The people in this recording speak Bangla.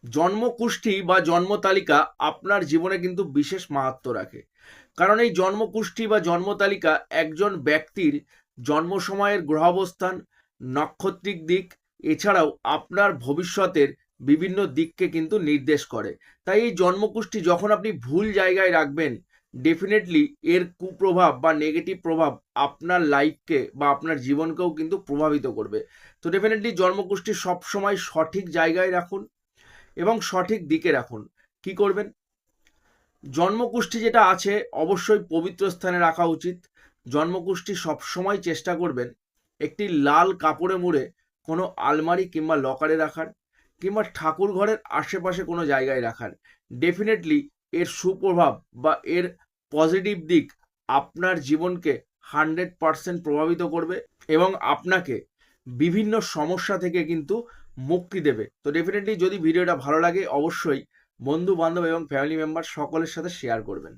জন্মকুষ্ঠি বা জন্ম তালিকা আপনার জীবনে কিন্তু বিশেষ মাহাত্ম্য রাখে। কারণ এই জন্মকুষ্ঠি বা জন্ম তালিকা একজন ব্যক্তির জন্ম সময়ের গ্রহাবস্থান, নক্ষত্রিক দিক, এছাড়াও আপনার ভবিষ্যতের বিভিন্ন দিককে কিন্তু নির্দেশ করে। তাই এই জন্মকুষ্ঠি যখন আপনি ভুল জায়গায় রাখবেন, ডেফিনেটলি এর কুপ্রভাব বা নেগেটিভ প্রভাব আপনার লাইফকে বা আপনার জীবনকেও কিন্তু প্রভাবিত করবে। তো ডেফিনেটলি জন্মকুষ্ঠি সবসময় সঠিক জায়গায় রাখুন এবং সঠিক দিকে রাখুন। কি করবেন? জন্মকুষ্ঠি যেটা আছে অবশ্যই পবিত্র স্থানে রাখা উচিত। জন্মকুষ্ঠি সবসময় চেষ্টা করবেন একটি লাল কাপড়ে মুড়ে কোনো আলমারি কিংবা লকারে রাখার, কিংবা ঠাকুর ঘরের আশেপাশে কোনো জায়গায় রাখার। ডেফিনেটলি এর সুপ্রভাব বা এর পজিটিভ দিক আপনার জীবনকে 100% প্রভাবিত করবে এবং আপনাকে বিভিন্ন সমস্যা থেকে কিন্তু মুক্তি দেবে। তো ডেফিনেটলি যদি ভিডিওটা ভালো লাগে অবশ্যই বন্ধু বান্ধব এবং ফ্যামিলি মেম্বার সকলের সাথে শেয়ার করবেন।